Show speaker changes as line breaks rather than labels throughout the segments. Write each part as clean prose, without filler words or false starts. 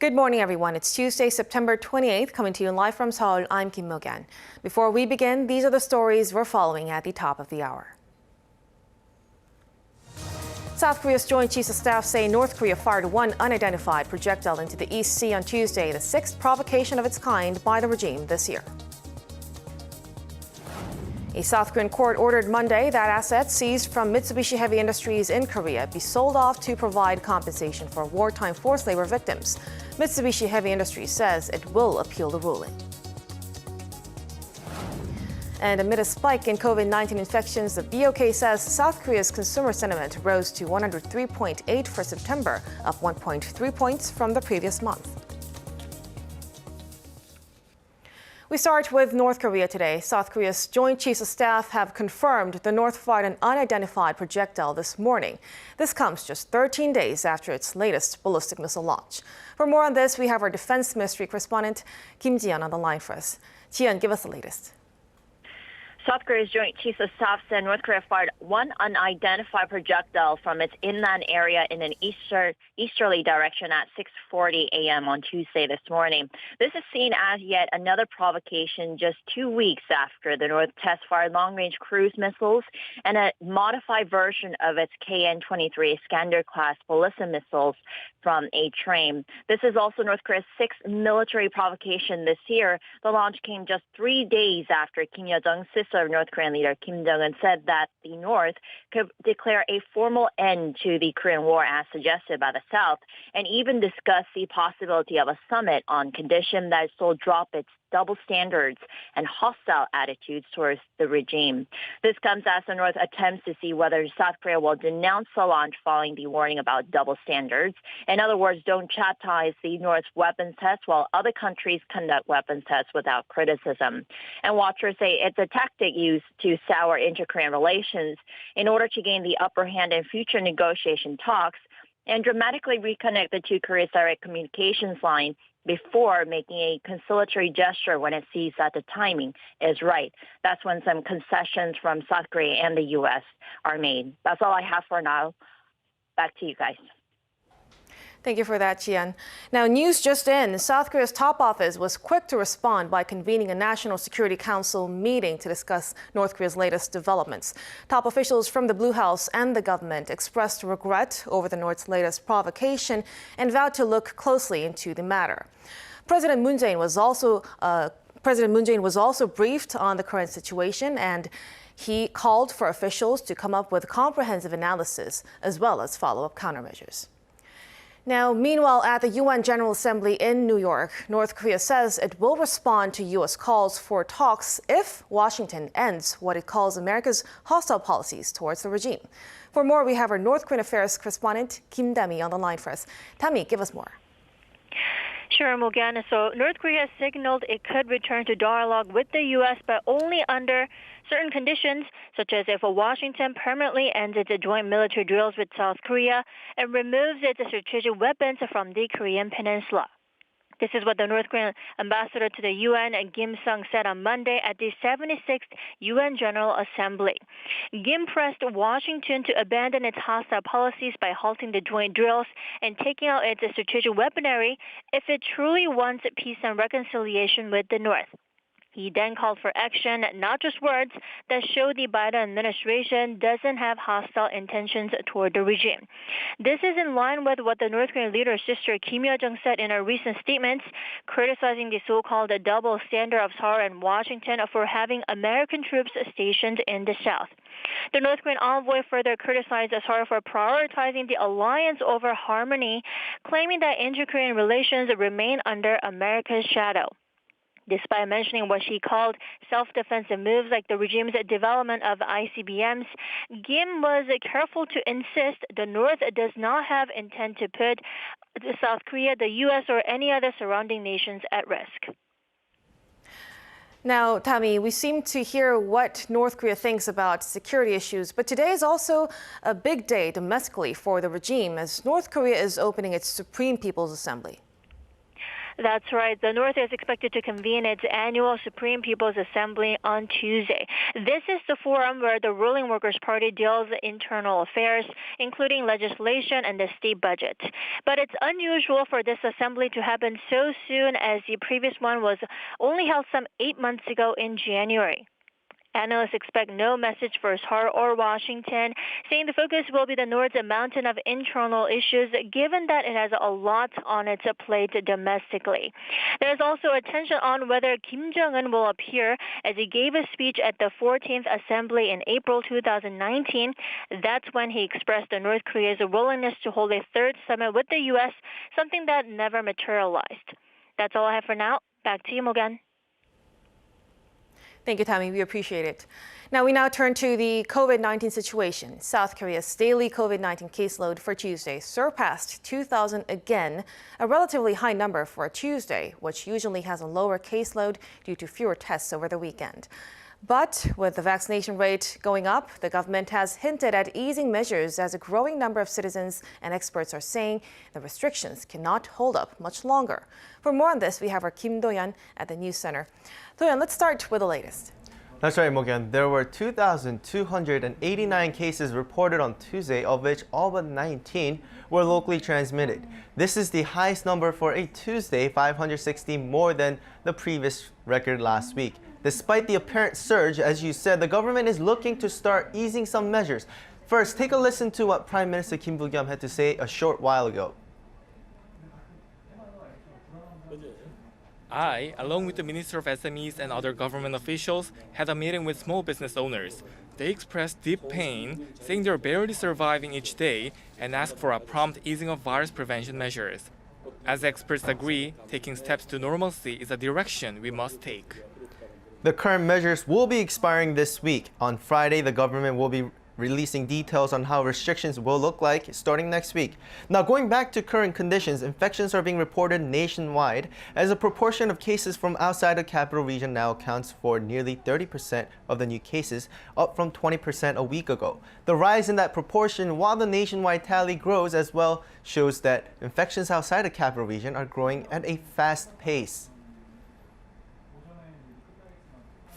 Good morning, everyone. It's Tuesday, September 28th, coming to you live from Seoul. I'm Kim Mo-gan. Before we begin, these are the stories we're following at the top of the hour. South Korea's Joint Chiefs of Staff say North Korea fired one unidentified projectile into the East Sea on Tuesday, the sixth provocation of its kind by the regime this year. A South Korean court ordered Monday that assets seized from Mitsubishi Heavy Industries in Korea be sold off to provide compensation for wartime forced labor victims. Mitsubishi Heavy Industries says it will appeal the ruling. And amid a spike in COVID-19 infections, the BOK says South Korea's consumer sentiment rose to 103.8 for September, up 1.3 points from the previous month. We start with North Korea today. South Korea's Joint Chiefs of Staff have confirmed the North fired an unidentified projectile this morning. This comes just 13 days after its latest ballistic missile launch. For more on this, we have our Defense Ministry correspondent Kim Ji-yeon on the line for us. Ji-yeon, give us the latest.
South Korea's Joint Chiefs of Staff said North Korea fired one unidentified projectile from its inland area in an easterly direction at 6:40 a.m. on Tuesday this morning. This is seen as yet another provocation just 2 weeks after the North test-fired long-range cruise missiles and a modified version of its KN-23 Iskander-class ballistic missiles from a train. This is also North Korea's sixth military provocation this year. The launch came just 3 days after Kim Yo-jong's sister of North Korean leader Kim Jong-un said that the North could declare a formal end to the Korean War as suggested by the South, and even discuss the possibility of a summit on condition that it will drop its double standards and hostile attitudes towards the regime. This comes as the North attempts to see whether South Korea will denounce the launch following the warning about double standards. In other words, don't chastise the North's weapons tests while other countries conduct weapons tests without criticism. And watchers say it's a tactic used to sour inter-Korean relations in order to gain the upper hand in future negotiation talks and dramatically reconnect the two Korea's direct communications line before making a conciliatory gesture when it sees that the timing is right. That's when some concessions from South Korea and the U.S. are made. That's all I have for now. Back to you guys.
Thank you for that, Ji-yeon. Now, news just in. South Korea's top office was quick to respond by convening a National Security Council meeting to discuss North Korea's latest developments. Top officials from the Blue House and the government expressed regret over the North's latest provocation and vowed to look closely into the matter. President Moon Jae-in was also briefed on the current situation, and he called for officials to come up with a comprehensive analysis as well as follow-up countermeasures. Now, meanwhile, at the UN General Assembly in New York, North Korea says it will respond to U.S. calls for talks if Washington ends what it calls America's hostile policies towards the regime. For more, we have our North Korean affairs correspondent Kim Dami on the line for us. Dami, give us more.
Sure, Mo-gan. So North Korea signaled it could return to dialogue with the U.S., but only under certain conditions, such as if Washington permanently ends its joint military drills with South Korea and removes its strategic weapons from the Korean peninsula. This is what the North Korean ambassador to the UN, Kim Sung, said on Monday at the 76th UN General Assembly. Kim pressed Washington to abandon its hostile policies by halting the joint drills and taking out its strategic weaponry if it truly wants peace and reconciliation with the North. He then called for action, not just words, that show the Biden administration doesn't have hostile intentions toward the regime. This is in line with what the North Korean leader's sister Kim Yo-jong said in her recent statements, criticizing the so-called double standard of Seoul and Washington for having American troops stationed in the South. The North Korean envoy further criticized Seoul for prioritizing the alliance over harmony, claiming that inter-Korean relations remain under America's shadow. Despite mentioning what she called self-defensive moves like the regime's development of ICBMs, Kim was careful to insist the North does not have intent to put South Korea, the U.S., or any other surrounding nations at risk.
Now, Tammy, we seem to hear what North Korea thinks about security issues, but today is also a big day domestically for the regime as North Korea is opening its Supreme People's Assembly.
That's right. The North is expected to convene its annual Supreme People's Assembly on Tuesday. This is the forum where the ruling Workers' Party deals internal affairs, including legislation and the state budget. But it's unusual for this assembly to happen so soon, as the previous one was only held some 8 months ago in January. Analysts expect no message for Seoul or Washington, saying the focus will be the North's mountain of internal issues, given that it has a lot on its plate domestically. There's also attention on whether Kim Jong-un will appear, as he gave a speech at the 14th Assembly in April 2019. That's when he expressed North Korea's willingness to hold a third summit with the U.S., something that never materialized. That's all I have for now. Back to you, Morgan.
Thank you, Tammy. We appreciate it. Now we turn to the COVID-19 situation. South Korea's daily COVID-19 caseload for Tuesday surpassed 2,000 again, a relatively high number for a Tuesday, which usually has a lower caseload due to fewer tests over the weekend. But with the vaccination rate going up, the government has hinted at easing measures, as a growing number of citizens and experts are saying the restrictions cannot hold up much longer. For more on this, we have our Kim Do-yeon at the News Center. Do-yeon, let's start with the latest.
That's right, Morgan. There were 2,289 cases reported on Tuesday, of which all but 19 were locally transmitted. This is the highest number for a Tuesday, 560 more than the previous record last week. Despite the apparent surge, as you said, the government is looking to start easing some measures. First, take a listen to what Prime Minister Kim Boo-kyum had to say a short while ago.
I, along with the Minister of SMEs and other government officials, had a meeting with small business owners. They expressed deep pain, saying they're barely surviving each day, and asked for a prompt easing of virus prevention measures. As experts agree, taking steps to normalcy is a direction we must take.
The current measures will be expiring this week. On Friday, the government will be releasing details on how restrictions will look like starting next week. Now, going back to current conditions, infections are being reported nationwide, as a proportion of cases from outside the capital region now accounts for nearly 30% of the new cases, up from 20% a week ago. The rise in that proportion, while the nationwide tally grows as well, shows that infections outside the capital region are growing at a fast pace.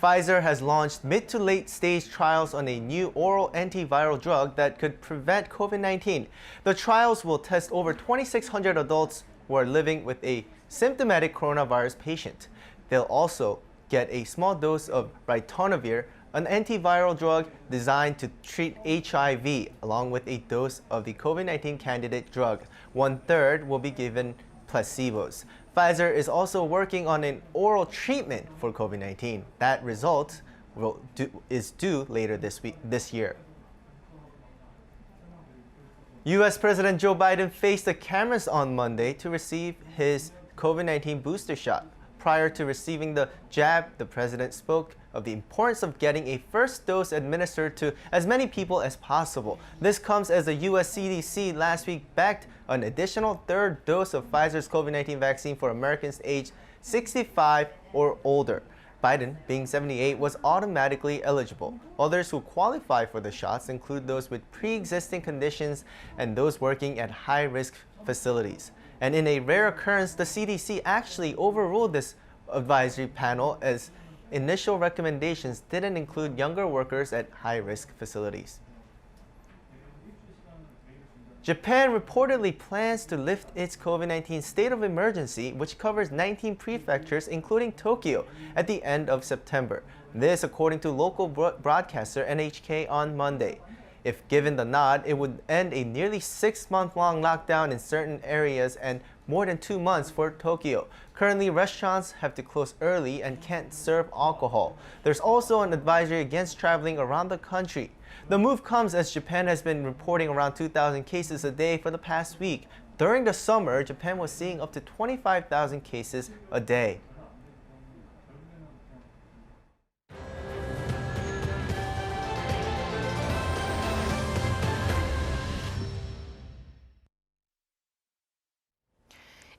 Pfizer has launched mid to late stage trials on a new oral antiviral drug that could prevent COVID-19. The trials will test over 2,600 adults who are living with a symptomatic coronavirus patient. They'll also get a small dose of ritonavir, an antiviral drug designed to treat HIV, along with a dose of the COVID-19 candidate drug. 1/3 will be given placebos. Pfizer is also working on an oral treatment for COVID-19. That result is due later this year. U.S. President Joe Biden faced the cameras on Monday to receive his COVID-19 booster shot. Prior to receiving the jab, the president spoke of the importance of getting a first dose administered to as many people as possible. This comes as the U.S. CDC last week backed an additional third dose of Pfizer's COVID-19 vaccine for Americans aged 65 or older. Biden, being 78, was automatically eligible. Others who qualify for the shots include those with pre-existing conditions and those working at high-risk facilities. And in a rare occurrence, the CDC actually overruled this advisory panel, as initial recommendations didn't include younger workers at high-risk facilities. Japan reportedly plans to lift its COVID-19 state of emergency, which covers 19 prefectures, including Tokyo, at the end of September. This, according to local broadcaster NHK on Monday. If given the nod, it would end a nearly 6-month-long lockdown in certain areas and more than 2 months for Tokyo. Currently, restaurants have to close early and can't serve alcohol. There's also an advisory against traveling around the country. The move comes as Japan has been reporting around 2,000 cases a day for the past week. During the summer, Japan was seeing up to 25,000 cases a day.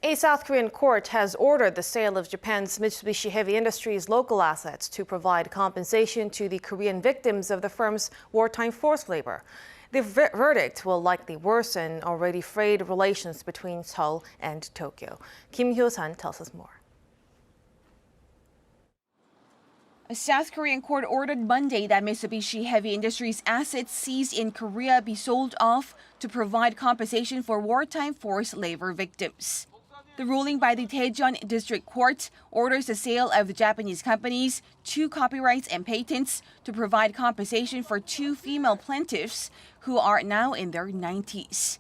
A South Korean court has ordered the sale of Japan's Mitsubishi Heavy Industries local assets to provide compensation to the Korean victims of the firm's wartime forced labor. The verdict will likely worsen already frayed relations between Seoul and Tokyo. Kim Hyo-san tells us more.
A South Korean court ordered Monday that Mitsubishi Heavy Industries assets seized in Korea be sold off to provide compensation for wartime forced labor victims. The ruling by the Daejeon District Court orders the sale of the Japanese companies, 2 copyrights and patents to provide compensation for 2 female plaintiffs who are now in their 90s.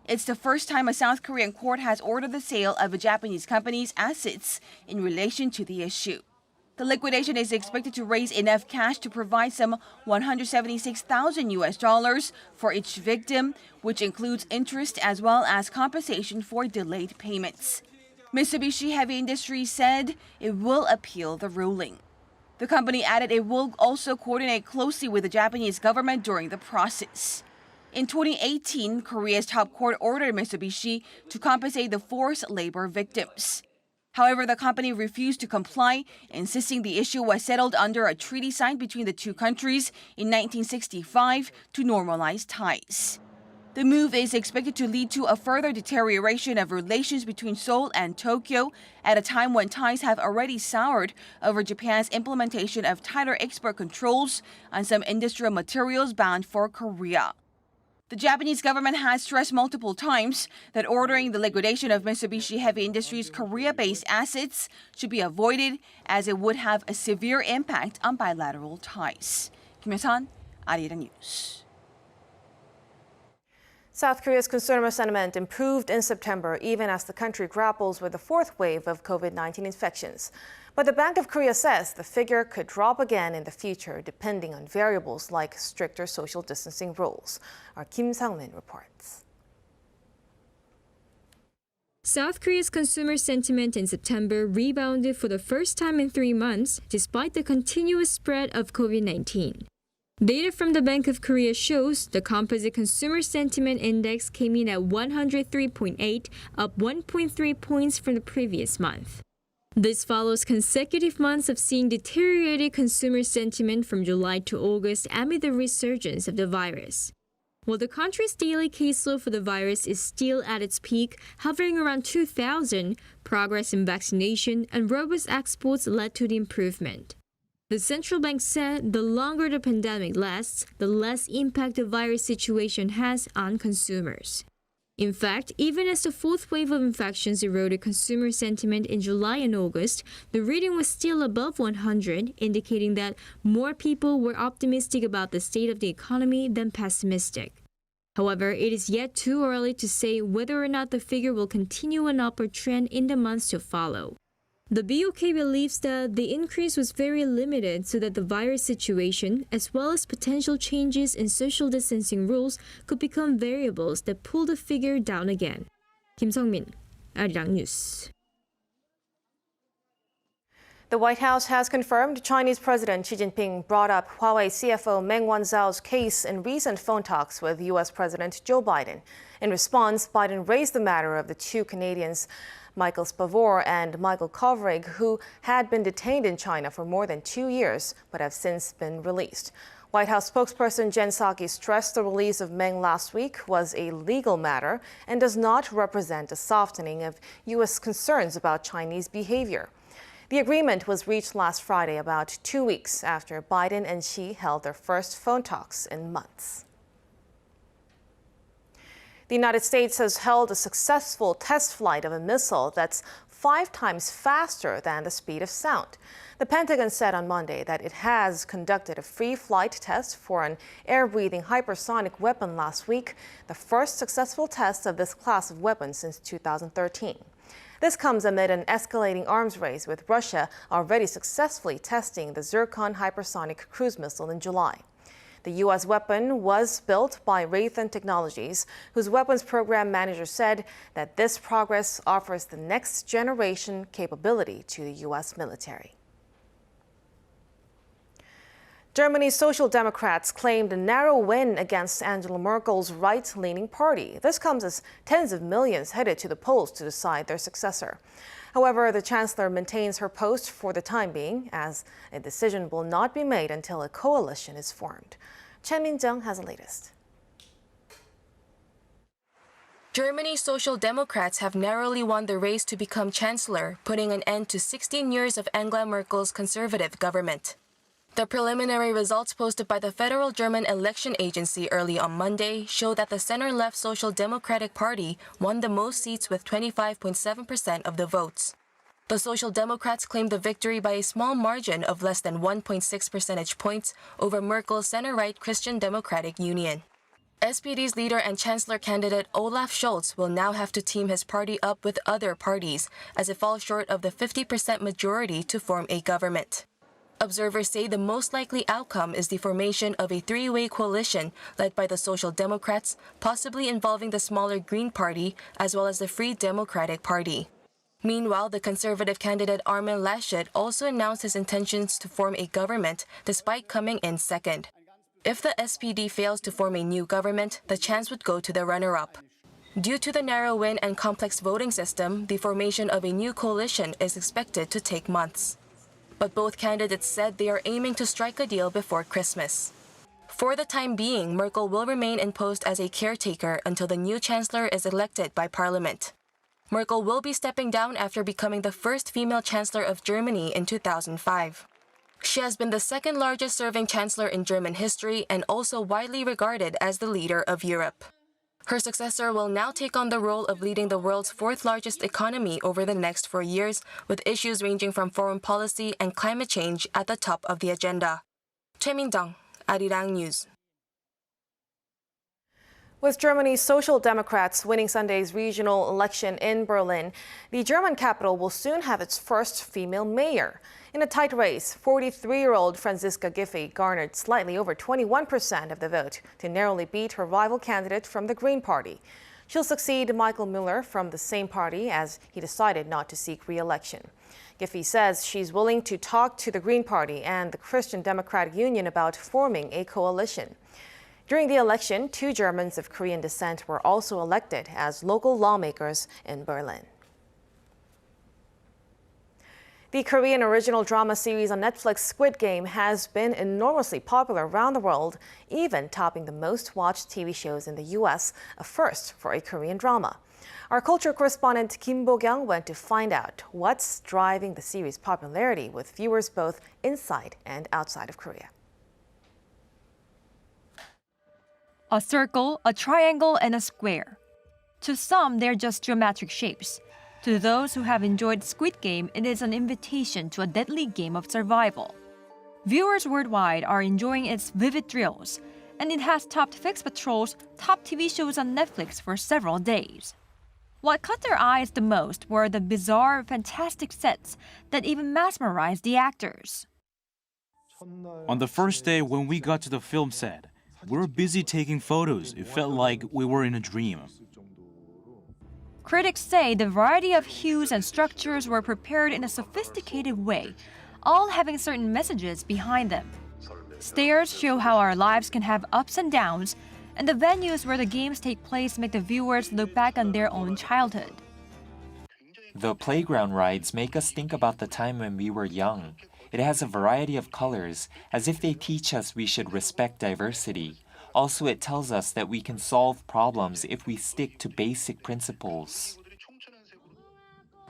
It's the first time a South Korean court has ordered the sale of a Japanese company's assets in relation to the issue. The liquidation is expected to raise enough cash to provide some $176,000 for each victim, which includes interest as well as compensation for delayed payments. Mitsubishi Heavy Industries said it will appeal the ruling. The company added it will also coordinate closely with the Japanese government during the process. In 2018, Korea's top court ordered Mitsubishi to compensate the forced labor victims. However, the company refused to comply, insisting the issue was settled under a treaty signed between the 2 countries in 1965 to normalize ties. The move is expected to lead to a further deterioration of relations between Seoul and Tokyo at a time when ties have already soured over Japan's implementation of tighter export controls on some industrial materials bound for Korea. The Japanese government has stressed multiple times that ordering the liquidation of Mitsubishi Heavy Industries' Korea-based assets should be avoided as it would have a severe impact on bilateral ties. Kim Hyo-sun, Arirang News.
South Korea's consumer sentiment improved in September, even as the country grapples with the 4th wave of COVID-19 infections. But the Bank of Korea says the figure could drop again in the future, depending on variables like stricter social distancing rules. Our Kim Sang-min reports.
South Korea's consumer sentiment in September rebounded for the first time in 3 months, despite the continuous spread of COVID-19. Data from the Bank of Korea shows the composite consumer sentiment index came in at 103.8, up 1.3 points from the previous month. This follows consecutive months of seeing deteriorated consumer sentiment from July to August amid the resurgence of the virus. While the country's daily caseload for the virus is still at its peak, hovering around 2,000, progress in vaccination and robust exports led to the improvement. The central bank said the longer the pandemic lasts, the less impact the virus situation has on consumers. In fact, even as the 4th wave of infections eroded consumer sentiment in July and August, the reading was still above 100, indicating that more people were optimistic about the state of the economy than pessimistic. However, it is yet too early to say whether or not the figure will continue an upward trend in the months to follow. The BOK believes that the increase was very limited so that the virus situation, as well as potential changes in social distancing rules, could become variables that pull the figure down again. Kim Sung-min, Arirang News.
The White House has confirmed Chinese President Xi Jinping brought up Huawei CFO Meng Wanzhou's case in recent phone talks with U.S. President Joe Biden. In response, Biden raised the matter of the 2 Canadians, Michael Spavor and Michael Kovrig, who had been detained in China for more than 2 years but have since been released. White House spokesperson Jen Psaki stressed the release of Meng last week was a legal matter and does not represent a softening of U.S. concerns about Chinese behavior. The agreement was reached last Friday, about 2 weeks after Biden and Xi held their first phone talks in months. The United States has held a successful test flight of a missile that's 5 times faster than the speed of sound. The Pentagon said on Monday that it has conducted a free flight test for an air-breathing hypersonic weapon last week, the first successful test of this class of weapon since 2013. This comes amid an escalating arms race, with Russia already successfully testing the Zircon hypersonic cruise missile in July. The U.S. weapon was built by Raytheon Technologies, whose weapons program manager said that this progress offers the next generation capability to the U.S. military. Germany's Social Democrats claimed a narrow win against Angela Merkel's right-leaning party. This comes as tens of millions headed to the polls to decide their successor. However, the chancellor maintains her post for the time being, as a decision will not be made until a coalition is formed. Chen Min-jung has the latest.
Germany's Social Democrats have narrowly won the race to become chancellor, putting an end to 16 years of Angela Merkel's conservative government. The preliminary results posted by the Federal German Election Agency early on Monday show that the center-left Social Democratic Party won the most seats with 25.7% of the votes. The Social Democrats claimed the victory by a small margin of less than 1.6 percentage points over Merkel's center-right Christian Democratic Union. SPD's leader and chancellor candidate Olaf Scholz will now have to team his party up with other parties as it falls short of the 50% majority to form a government. Observers say the most likely outcome is the formation of a three-way coalition led by the Social Democrats, possibly involving the smaller Green Party as well as the Free Democratic Party. Meanwhile, the conservative candidate Armin Laschet also announced his intentions to form a government despite coming in second. If the SPD fails to form a new government, the chance would go to the runner-up. Due to the narrow win and complex voting system, the formation of a new coalition is expected to take months. But both candidates said they are aiming to strike a deal before Christmas. For the time being, Merkel will remain in post as a caretaker until the new chancellor is elected by parliament. Merkel will be stepping down after becoming the first female chancellor of Germany in 2005. She has been the second largest serving chancellor in German history and also widely regarded as the leader of Europe. Her successor will now take on the role of leading the world's fourth largest economy over the next 4 years, with issues ranging from foreign policy and climate change at the top of the agenda. Choi Min-dong, Arirang News.
With Germany's Social Democrats winning Sunday's regional election in Berlin, the German capital will soon have its first female mayor. In a tight race, 43-year-old Franziska Giffey garnered slightly over 21% of the vote to narrowly beat her rival candidate from the Green Party. She'll succeed Michael Müller from the same party as he decided not to seek re-election. Giffey says she's willing to talk to the Green Party and the Christian Democratic Union about forming a coalition. During the election, 2 Germans of Korean descent were also elected as local lawmakers in Berlin. The Korean original drama series on Netflix, Squid Game, has been enormously popular around the world, even topping the most watched TV shows in the U.S., a first for a Korean drama. Our culture correspondent Kim Bo-kyung went to find out what's driving the series' popularity with viewers both inside and outside of Korea.
A circle, a triangle, and a square. To some, they're just geometric shapes. To those who have enjoyed Squid Game, it is an invitation to a deadly game of survival. Viewers worldwide are enjoying its vivid thrills, and it has topped Fix Patrol's top TV shows on Netflix for several days. What caught their eyes the most were the bizarre, fantastic sets that even mesmerized the actors.
On the first day when we got to the film set, we were busy taking photos. It felt like we were in a dream.
Critics say the variety of hues and structures were prepared in a sophisticated way, all having certain messages behind them. Stairs show how our lives can have ups and downs, and the venues where the games take place make the viewers look back on their own childhood.
The playground rides make us think about the time when we were young. It has a variety of colors, as if they teach us we should respect diversity. Also, it tells us that we can solve problems if we stick to basic principles.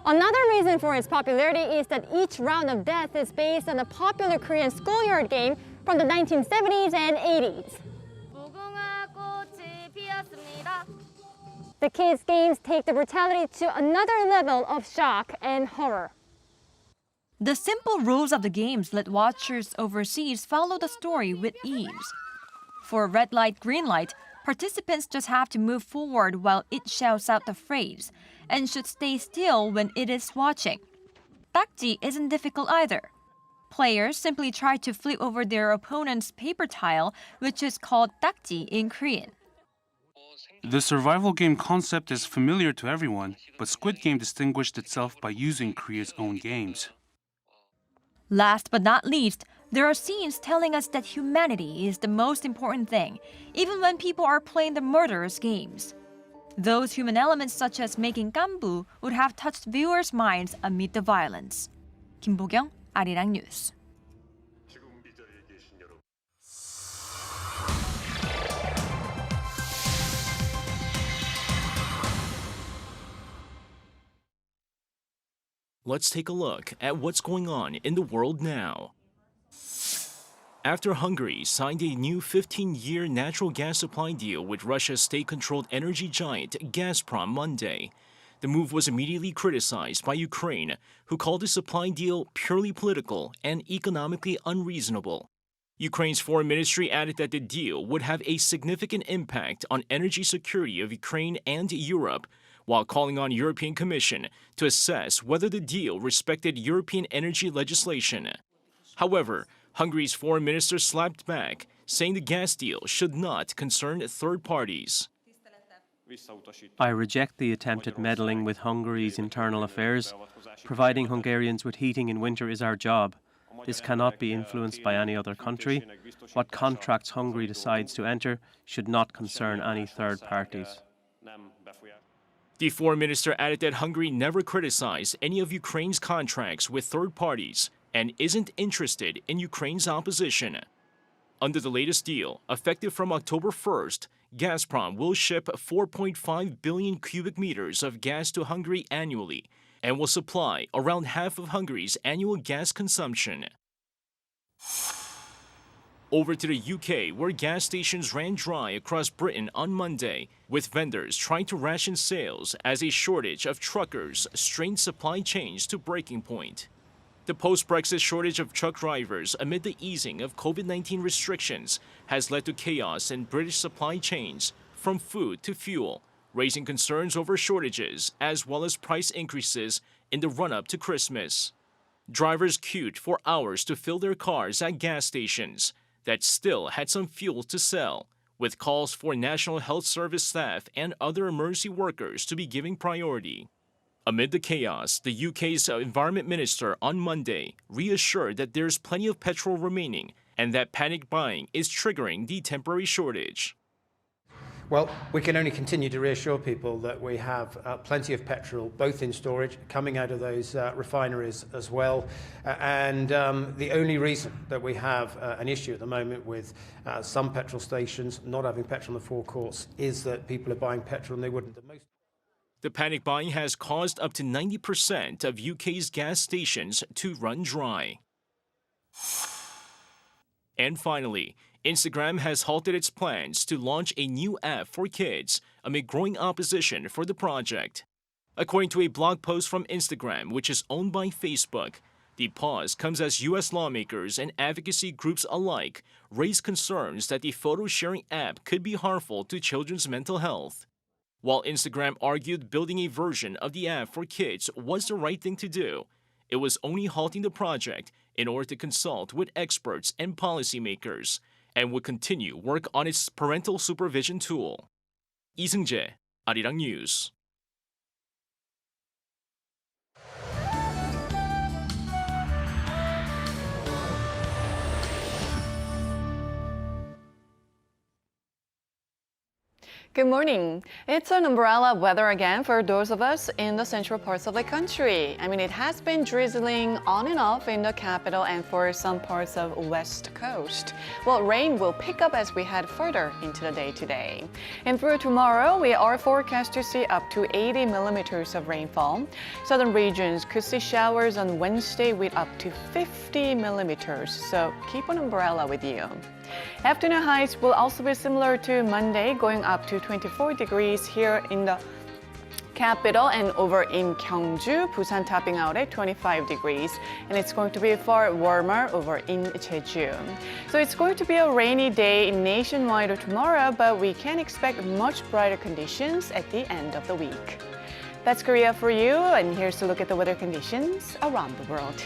Another reason for its popularity is that each round of death is based on a popular Korean schoolyard game from the 1970s and 80s. The kids' games take the brutality to another level of shock and horror.
The simple rules of the games let watchers overseas follow the story with ease. For red light, green light, participants just have to move forward while it shouts out the phrase, and should stay still when it is watching. Takji isn't difficult either. Players simply try to flip over their opponent's paper tile, which is called takji in Korean.
The survival game concept is familiar to everyone, but Squid Game distinguished itself by using Korea's own games.
Last but not least, there are scenes telling us that humanity is the most important thing, even when people are playing the murderous games. Those human elements such as making ganbu would have touched viewers' minds amid the violence. Kim Bo-kyung, Arirang News.
Let's take a look at what's going on in the world now. After Hungary signed a new 15-year natural gas supply deal with Russia's state-controlled energy giant Gazprom Monday, the move was immediately criticized by Ukraine, who called the supply deal purely political and economically unreasonable. Ukraine's foreign ministry added that the deal would have a significant impact on energy security of Ukraine and Europe, while calling on European Commission to assess whether the deal respected European energy legislation. However, Hungary's foreign minister slapped back, saying the gas deal should not concern third parties.
I reject the attempted meddling with Hungary's internal affairs. Providing Hungarians with heating in winter is our job. This cannot be influenced by any other country. What contracts Hungary decides to enter should not concern any third parties.
The foreign minister added that Hungary never criticized any of Ukraine's contracts with third parties and isn't interested in Ukraine's opposition. Under the latest deal, effective from October 1st, Gazprom will ship 4.5 billion cubic meters of gas to Hungary annually and will supply around half of Hungary's annual gas consumption. Over to the UK, where gas stations ran dry across Britain on Monday, with vendors trying to ration sales as a shortage of truckers strained supply chains to breaking point. The post-Brexit shortage of truck drivers amid the easing of COVID-19 restrictions has led to chaos in British supply chains, from food to fuel, raising concerns over shortages as well as price increases in the run-up to Christmas. Drivers queued for hours to fill their cars at gas stations that still had some fuel to sell, with calls for National Health Service staff and other emergency workers to be given priority. Amid the chaos, the UK's Environment Minister on Monday reassured that there's plenty of petrol remaining and that panic buying is triggering the temporary shortage.
Well, we can only continue to reassure people that we have plenty of petrol, both in storage, coming out of those refineries as well. And the only reason that we have an issue at the moment with some petrol stations not having petrol in the forecourts is that people are buying petrol and they wouldn't.
The panic buying has caused up to 90% of UK's gas stations to run dry. And finally, Instagram has halted its plans to launch a new app for kids amid growing opposition for the project. According to a blog post from Instagram, which is owned by Facebook, the pause comes as U.S. lawmakers and advocacy groups alike raise concerns that the photo-sharing app could be harmful to children's mental health. While Instagram argued building a version of the app for kids was the right thing to do, it was only halting the project in order to consult with experts and policymakers, and would continue work on its parental supervision tool. 이승재, Arirang News.
Good morning. It's an umbrella weather again for those of us in the central parts of the country. It has been drizzling on and off in the capital and for some parts of West Coast. Well, rain will pick up as we head further into the day today. And through tomorrow, we are forecast to see up to 80 millimeters of rainfall. Southern regions could see showers on Wednesday with up to 50 millimeters, so keep an umbrella with you. Afternoon highs will also be similar to Monday, going up to 24 degrees here in the capital and over in Gyeongju, Busan topping out at 25 degrees. And it's going to be far warmer over in Jeju. So it's going to be a rainy day nationwide tomorrow, but we can expect much brighter conditions at the end of the week. That's Korea for you, and here's a look at the weather conditions around the world.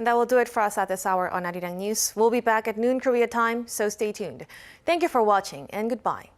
And that will do it for us at this hour on Arirang News. We'll be back at noon Korea time, so stay tuned. Thank you for watching and goodbye.